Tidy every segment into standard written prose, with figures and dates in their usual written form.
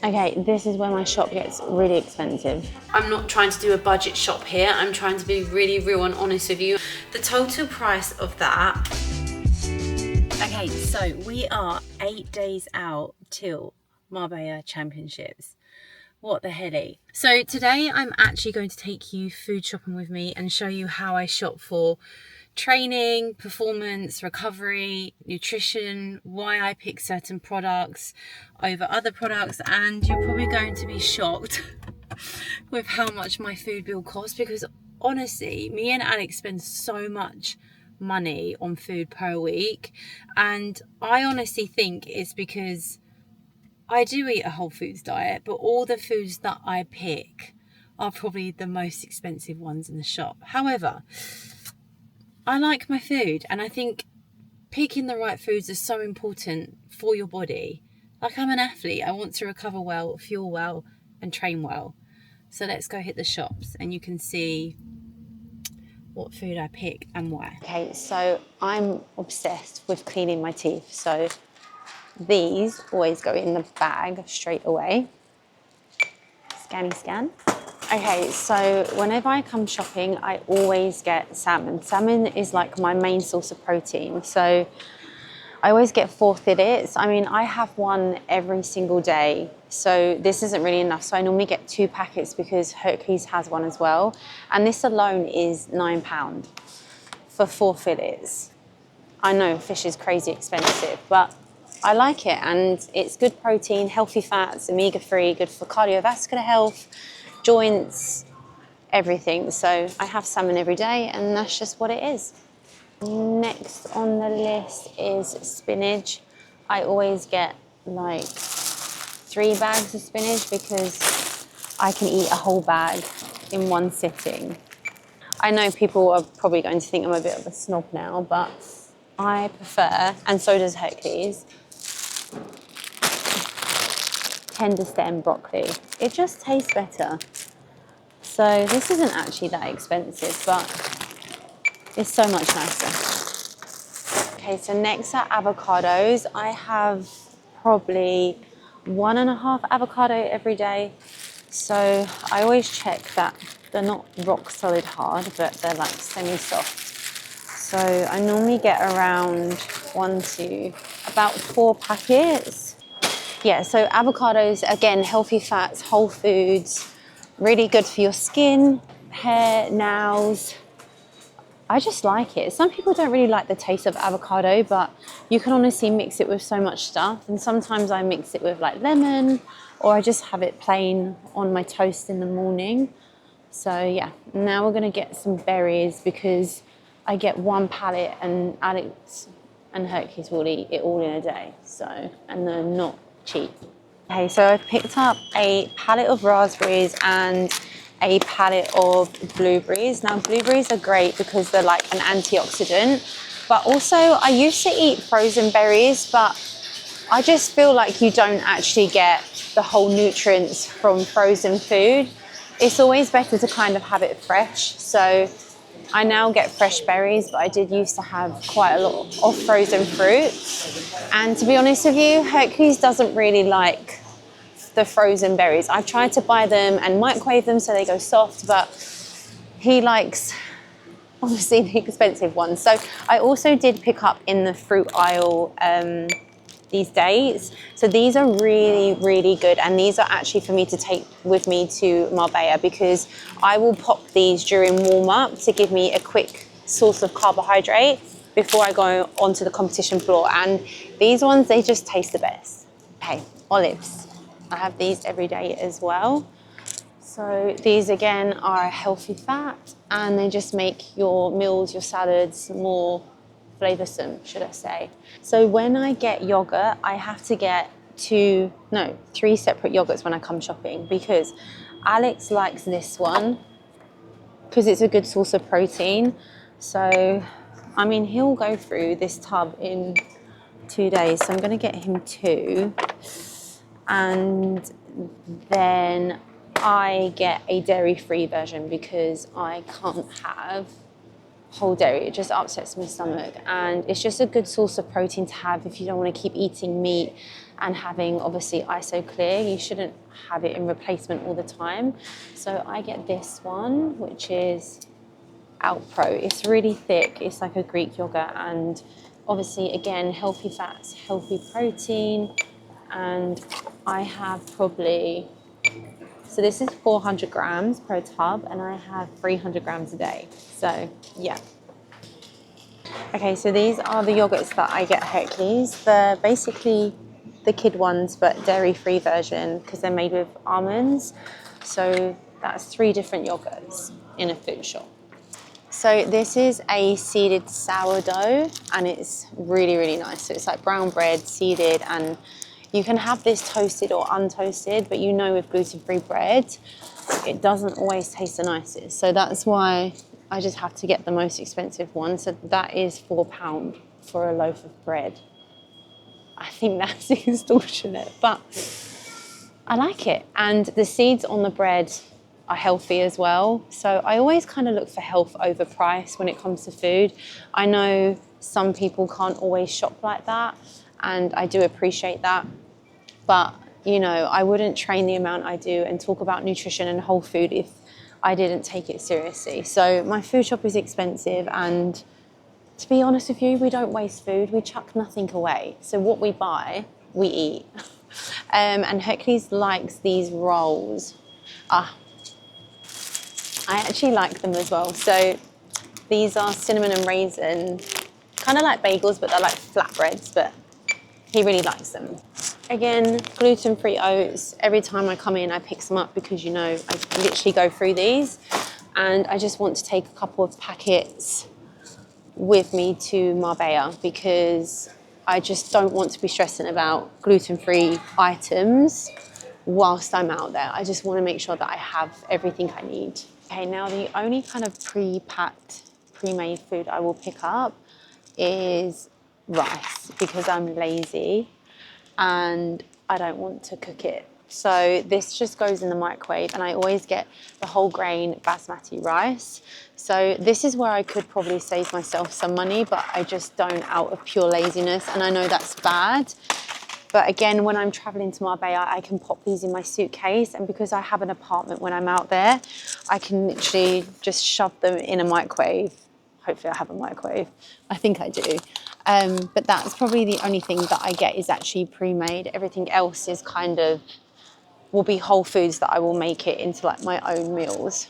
Okay, this is where my shop gets really expensive. I'm not trying to do a budget shop here. I'm trying to be really real and honest with you. The total price of that. Okay, so we are 8 days out till Marbella Championships. What the helly? So today I'm actually going to take you food shopping with me and show you how I shop for training, performance, recovery, nutrition, why I pick certain products over other products, and you're probably going to be shocked with how much my food bill costs, because honestly, me and Alex spend so much money on food per week, and I honestly think it's because I do eat a whole foods diet, but all the foods that I pick are probably the most expensive ones in the shop. However, I like my food, and I think picking the right foods is so important for your body. Like, I'm an athlete. I want to recover well, fuel well, and train well. So let's go hit the shops and you can see what food I pick and why. Okay, so I'm obsessed with cleaning my teeth. So these always go in the bag straight away. Scanny scan. Okay, so whenever I come shopping, I always get salmon. Salmon is like my main source of protein. So I always get 4 fillets. I mean, I have one every single day. So this isn't really enough. So I normally get 2 packets because Hercules has one as well. And this alone is £9 for 4 fillets. I know fish is crazy expensive, but I like it, and it's good protein, healthy fats, omega-3, good for cardiovascular health, joints, everything. So I have salmon every day, and that's just what it is. Next on the list is spinach. I always get like 3 bags of spinach because I can eat a whole bag in one sitting. I know people are probably going to think I'm a bit of a snob now, but I prefer, and so does Hercules, tender stem broccoli. It just tastes better. So this isn't actually that expensive, but it's so much nicer. Okay, so next are avocados. I have probably 1.5 avocado every day. So I always check that they're not rock solid hard, but they're like semi-soft. So I normally get around about 4 packets. Yeah, so avocados, again, healthy fats, whole foods, really good for your skin, hair, nails. I just like it. Some people don't really like the taste of avocado, but you can honestly mix it with so much stuff. And sometimes I mix it with like lemon, or I just have it plain on my toast in the morning. So yeah, now we're gonna get some berries because I get 1 pallet and Alex and Hercules will eat it all in a day. So, and they're not cheap. Okay, so I've picked up a pallet of raspberries and a pallet of blueberries. Now, blueberries are great because they're like an antioxidant, but also I used to eat frozen berries, but I just feel like you don't actually get the whole nutrients from frozen food. It's always better to kind of have it fresh. So I now get fresh berries, but I did used to have quite a lot of frozen fruit. And to be honest with you, Hercules doesn't really like the frozen berries. I've tried to buy them and microwave them so they go soft, but he likes obviously the expensive ones. So I also did pick up in the fruit aisle these dates. So these are really, really good. And these are actually for me to take with me to Marbella because I will pop these during warm up to give me a quick source of carbohydrate before I go onto the competition floor. And these ones, they just taste the best. Okay, olives. I have these every day as well. So these again are a healthy fat and they just make your meals, your salads more flavoursome, should I say. So when I get yogurt, I have to get 3 separate yogurts when I come shopping because Alex likes this one because it's a good source of protein. So, I mean, he'll go through this tub in 2 days. So I'm going to get him 2. And then I get a dairy-free version because I can't have whole dairy. It just upsets my stomach, and it's just a good source of protein to have if you don't want to keep eating meat and having obviously ISO clear. You shouldn't have it in replacement all the time. So I get this one, which is Outpro. It's really thick. It's like a Greek yogurt, and obviously again, healthy fats, healthy protein. And I have probably, so this is 400 grams per tub, and I have 300 grams a day. So yeah. Okay, so these are the yogurts that I get at Hercules. They're basically the kid ones, but dairy-free version, because they're made with almonds. So that's 3 different yogurts in a food shop. So this is a seeded sourdough, and it's really, really nice. So it's like brown bread, seeded, and you can have this toasted or untoasted, but you know with gluten-free bread, it doesn't always taste the nicest. So that's why I just have to get the most expensive one. So that is £4 for a loaf of bread. I think that's extortionate, but I like it. And the seeds on the bread are healthy as well. So I always kind of look for health over price when it comes to food. I know some people can't always shop like that, and I do appreciate that. But, you know, I wouldn't train the amount I do and talk about nutrition and whole food if I didn't take it seriously. So my food shop is expensive, and to be honest with you, we don't waste food. We chuck nothing away. So what we buy, we eat. And Hercules likes these rolls. I actually like them as well. So these are cinnamon and raisin, kind of like bagels, but they're like flatbreads, but he really likes them. Again, gluten-free oats. Every time I come in, I pick some up because, you know, I literally go through these, and I just want to take a couple of packets with me to Marbella because I just don't want to be stressing about gluten-free items whilst I'm out there. I just want to make sure that I have everything I need. Okay, now the only kind of pre-packed, pre-made food I will pick up is rice because I'm lazy and I don't want to cook it. So this just goes in the microwave, and I always get the whole grain basmati rice. So this is where I could probably save myself some money, but I just don't out of pure laziness. And I know that's bad. But again, when I'm traveling to Marbella, I can pop these in my suitcase. And because I have an apartment when I'm out there, I can literally just shove them in a microwave. Hopefully I have a microwave. I think I do. But that's probably the only thing that I get is actually pre-made. Everything else is kind of, will be whole foods that I will make it into like my own meals.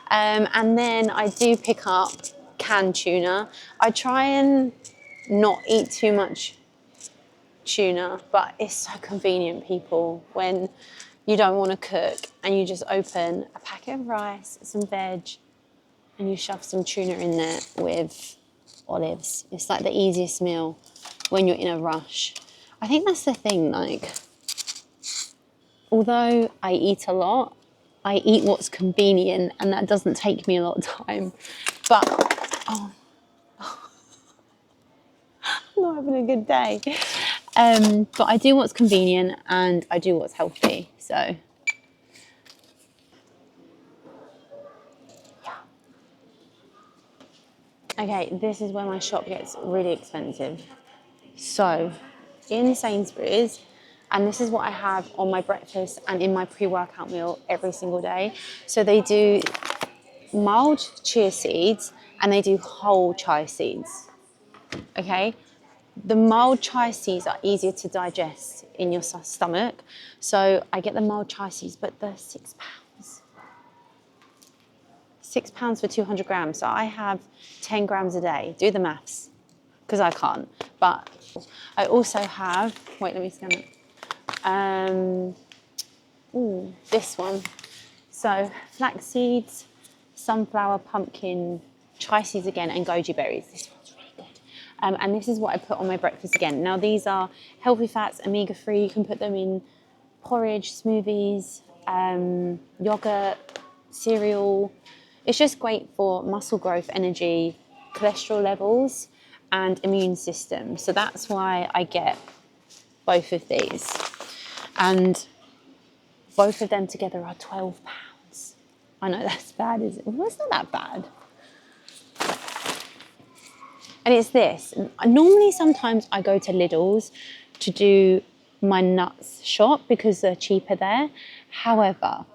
And then I do pick up canned tuna. I try and not eat too much tuna, but it's so convenient, people, when you don't want to cook and you just open a packet of rice, some veg, and you shove some tuna in there with olives. It's like the easiest meal when you're in a rush. I think that's the thing, like, although I eat a lot, I eat what's convenient, and that doesn't take me a lot of time. But, I'm not having a good day. But I do what's convenient and I do what's healthy. So, yeah. Okay, this is where my shop gets really expensive. So, in Sainsbury's, and this is what I have on my breakfast and in my pre-workout meal every single day. So they do mild chia seeds and they do whole chia seeds. Okay, the mild chia seeds are easier to digest in your stomach, so I get the mild chia seeds, but they're £6. £6 for 200 grams. So I have 10 grams a day. Do the maths, because I can't. But I also have, wait, let me scan it. This one. So flax seeds, sunflower, pumpkin, chia seeds again, and goji berries. This one's really good. And this is what I put on my breakfast again. Now these are healthy fats, omega-3. You can put them in porridge, smoothies, yogurt, cereal. It's just great for muscle growth, energy, cholesterol levels, and immune system. So that's why I get both of these. And both of them together are £12. I know that's bad, is it? Well, it's not that bad. And it's this. Normally, sometimes I go to Lidl's to do my nuts shop because they're cheaper there. However,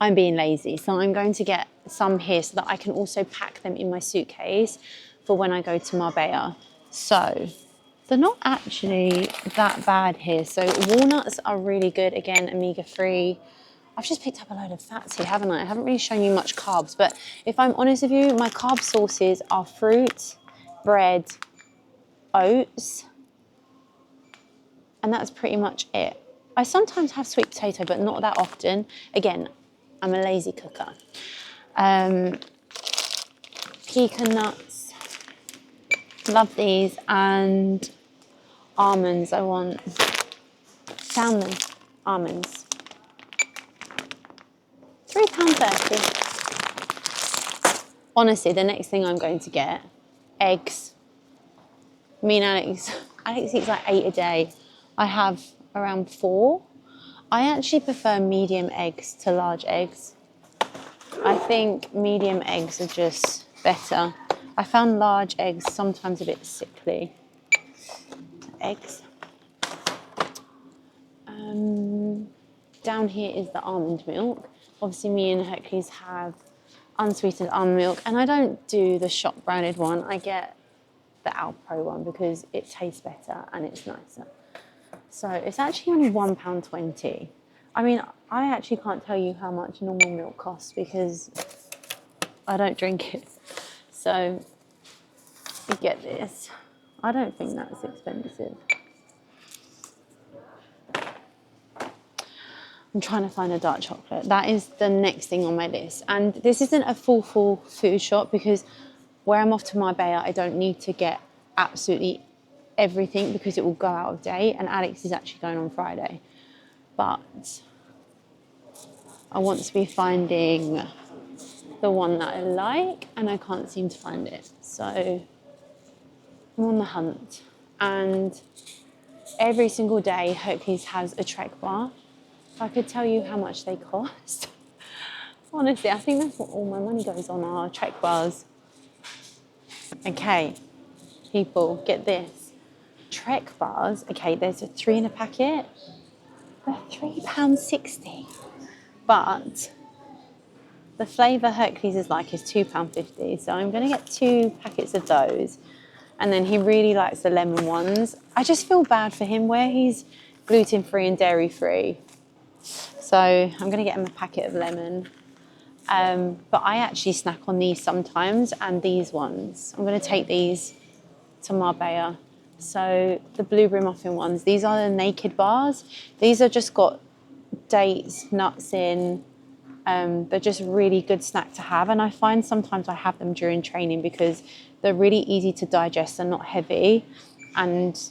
I'm being lazy, so I'm going to get some here so that I can also pack them in my suitcase for when I go to Marbella. So they're not actually that bad here. So walnuts are really good, again, omega-3. I've just picked up a load of fats here, haven't I? I haven't really shown you much carbs, but if I'm honest with you, my carb sources are fruit, bread, oats, and that's pretty much it. I sometimes have sweet potato, but not that often. Again, I'm a lazy cooker. Pecan nuts, love these, and almonds. I want salmon almonds. £3.30. Honestly, the next thing I'm going to get, eggs. Me and Alex eats like 8 a day. I have around 4. I actually prefer medium eggs to large eggs. I think medium eggs are just better. I found large eggs sometimes a bit sickly. Eggs. Down here is the almond milk. Obviously me and Hercules have unsweetened almond milk, and I don't do the shop branded one. I get the Alpro one because it tastes better and it's nicer. So it's actually only £1.20. I mean, I actually can't tell you how much normal milk costs because I don't drink it. So you get this. I don't think that's expensive. I'm trying to find a dark chocolate. That is the next thing on my list. And this isn't a full food shop because where I'm off to Marbella, I don't need to get absolutely everything because it will go out of date. And Alex is actually going on Friday. But I want to be finding the one that I like and I can't seem to find it. So I'm on the hunt. And every single day, Hercules has a Trek bar. If I could tell you how much they cost. Honestly, I think that's what all my money goes on, are Trek bars. Okay, people, get this. Trek bars, okay, there's a 3 in a packet. They're £3.60. But the flavour Hercules is like is £2.50. So I'm going to get 2 packets of those. And then he really likes the lemon ones. I just feel bad for him where he's gluten-free and dairy-free. So I'm going to get him a packet of lemon. But I actually snack on these sometimes, and these ones. I'm going to take these to Marbella. So the blueberry muffin ones, these are the naked bars. These are just got dates, nuts in. They're just really good snack to have. And I find sometimes I have them during training because they're really easy to digest and not heavy. And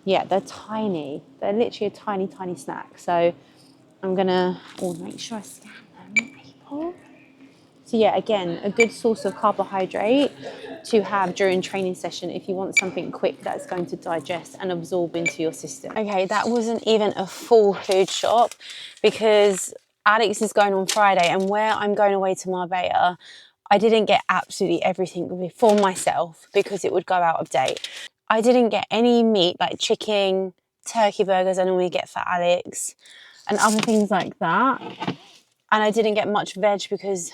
yeah, they're tiny. They're literally a tiny, tiny snack. So I'm gonna make sure I scan them, people. So yeah, again, a good source of carbohydrate to have during training session if you want something quick that's going to digest and absorb into your system. Okay, that wasn't even a full food shop because Alex is going on Friday, and where I'm going away to Marbella, I didn't get absolutely everything for myself because it would go out of date. I didn't get any meat like chicken, turkey burgers I normally get for Alex, and other things like that. And I didn't get much veg because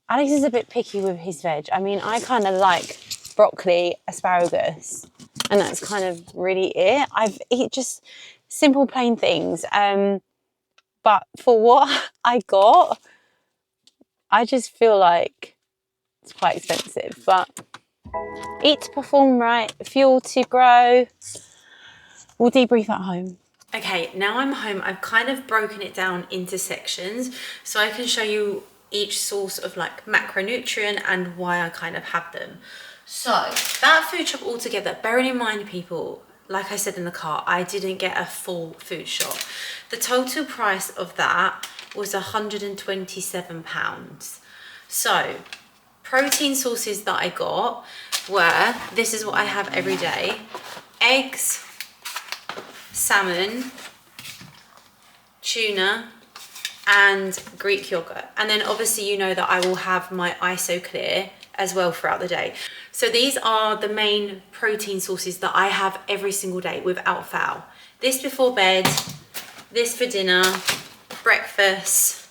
Alex is a bit picky with his veg. I mean, I kind of like broccoli, asparagus, and that's kind of really it. I've eaten just simple, plain things. But for what I got, I just feel like it's quite expensive. But eat to perform, right? Fuel to grow. We'll debrief at home. Okay, now I'm home. I've kind of broken it down into sections so I can show you each source of like macronutrient and why I kind of have them. So that food shop altogether, bearing in mind, people, like I said in the car, I didn't get a full food shop. The total price of that was £127. So protein sources that I got were, this is what I have every day: eggs, salmon, tuna, and Greek yogurt. And then obviously you know that I will have my ISO Clear as well throughout the day. So these are the main protein sources that I have every single day without fail. This before bed, this for dinner, breakfast,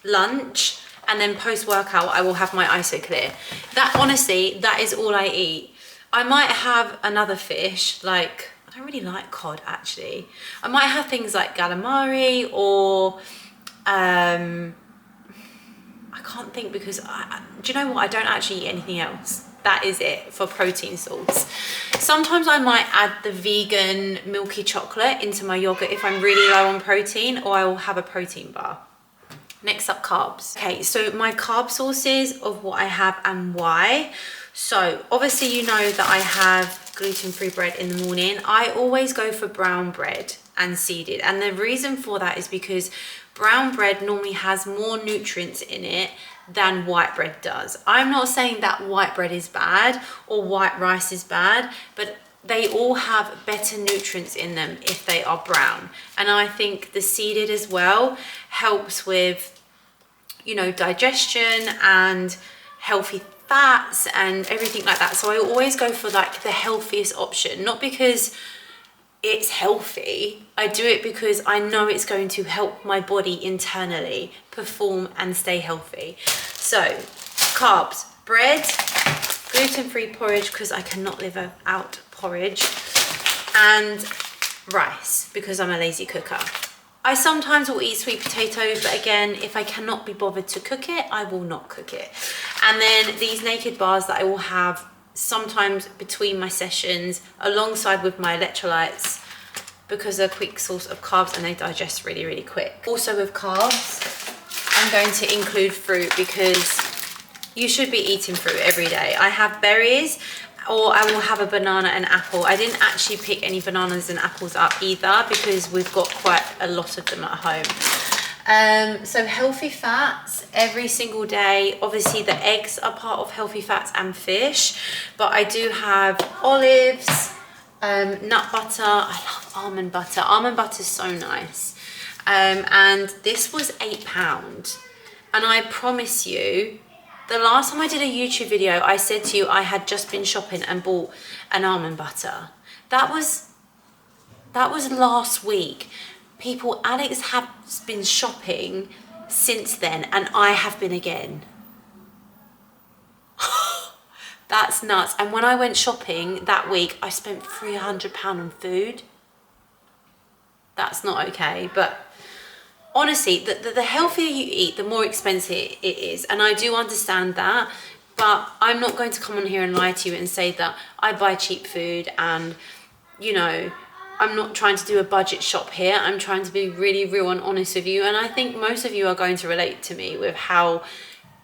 lunch, and then post-workout I will have my IsoClear. That, honestly, that is all I eat. I might have another fish, like, I don't really like cod actually. I might have things like calamari or I can't think because do you know what, I don't actually eat anything else. That is it for protein salts. Sometimes I might add the vegan milky chocolate into my yogurt if I'm really low on protein, or I will have a protein bar. Next up, carbs. Okay, so my carb sources of what I have and why. So obviously you know that I have gluten-free bread in the morning. I always go for brown bread and seeded, and the reason for that is because brown bread normally has more nutrients in it than white bread does. I'm not saying that white bread is bad or white rice is bad, but they all have better nutrients in them if they are brown. And I think the seeded as well helps with, you know, digestion and healthy fats and everything like that. So I always go for like the healthiest option, not because it's healthy. I do it because I know it's going to help my body internally perform and stay healthy. So carbs, bread, gluten-free porridge because I cannot live without porridge, and rice because I'm a lazy cooker. I sometimes will eat sweet potatoes, but again, if I cannot be bothered to cook it, I will not cook it. And then these naked bars that I will have sometimes between my sessions alongside with my electrolytes because they're a quick source of carbs and they digest really, really quick. Also with carbs, I'm going to include fruit because you should be eating fruit every day. I have berries, or I will have a banana and apple. I didn't actually pick any bananas and apples up either because we've got quite a lot of them at home. So healthy fats every single day. Obviously the eggs are part of healthy fats and fish, but I do have olives, nut butter. I love almond butter. Almond butter is so nice. And this was £8. And I promise you, the last time I did a YouTube video, I said to you I had just been shopping and bought an almond butter. That was last week. People, Alex has been shopping since then, and I have been again. That's nuts. And when I went shopping that week, I spent £300 on food. That's not okay, but honestly, the healthier you eat, the more expensive it is. And I do understand that, but I'm not going to come on here and lie to you and say that I buy cheap food and, you know, I'm not trying to do a budget shop here. I'm trying to be really real and honest with you. And I think most of you are going to relate to me with how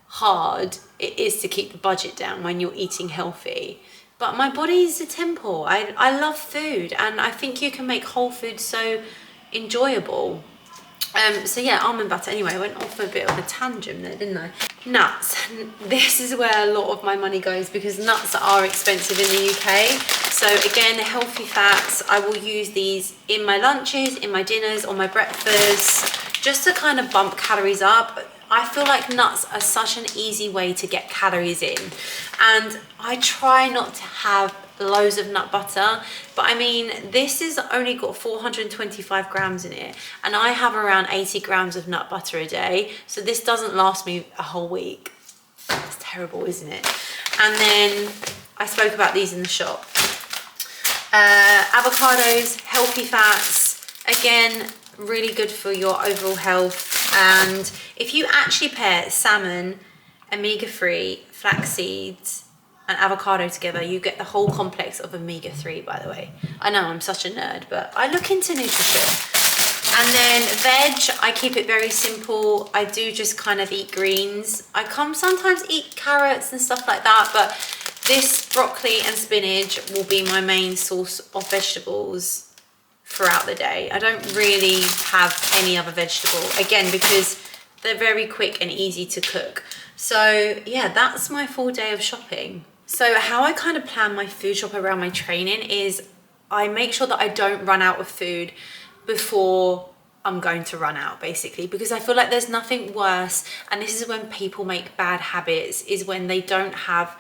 hard it is to keep the budget down when you're eating healthy. But my body is a temple. I love food, and I think you can make whole food so enjoyable. So yeah, almond butter. Anyway, I went off a bit of a tangent there, didn't I? Nuts. This is where a lot of my money goes because nuts are expensive in the UK. So again, healthy fats, I will use these in my lunches, in my dinners, on my breakfasts, just to kind of bump calories up. I feel like nuts are such an easy way to get calories in. And I try not to have loads of nut butter, but I mean, this has only got 425 grams in it, and I have around 80 grams of nut butter a day, so this doesn't last me a whole week. It's terrible, isn't it? And then I spoke about these in the shop. Avocados, healthy fats, again, really good for your overall health. And if you actually pair salmon, omega-3, flax seeds, and avocado together, you get the whole complex of omega-3, by the way. I know I'm such a nerd, but I look into nutrition. And then veg, I keep it very simple. I do just kind of eat greens. I sometimes eat carrots and stuff like that, but this broccoli and spinach will be my main source of vegetables throughout the day. I don't really have any other vegetable, again, because they're very quick and easy to cook. So yeah, that's my full day of shopping. So how I kind of plan my food shop around my training is I make sure that I don't run out of food before I'm going to run out, basically, because I feel like there's nothing worse, and this is when people make bad habits, is when they don't have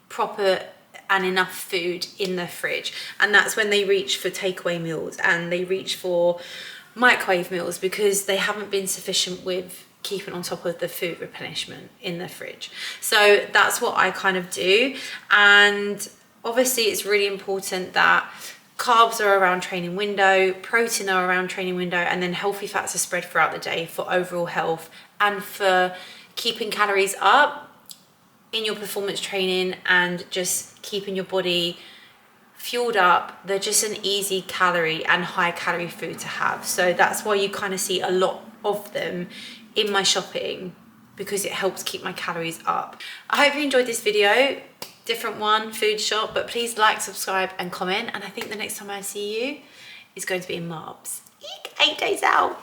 proper and enough food in the fridge, and that's when they reach for takeaway meals and they reach for microwave meals, because they haven't been sufficient with keeping on top of the food replenishment in the fridge. So that's what I kind of do. And obviously it's really important that carbs are around training window, protein are around training window, and then healthy fats are spread throughout the day for overall health and for keeping calories up in your performance training and just keeping your body fueled up. They're just an easy calorie and high calorie food to have. So that's why you kind of see a lot of them in my shopping, because it helps keep my calories up. I hope you enjoyed this video. Different one, food shop, but please like, subscribe and comment, and I think the next time I see you is going to be in Marbs. Eek, 8 days out.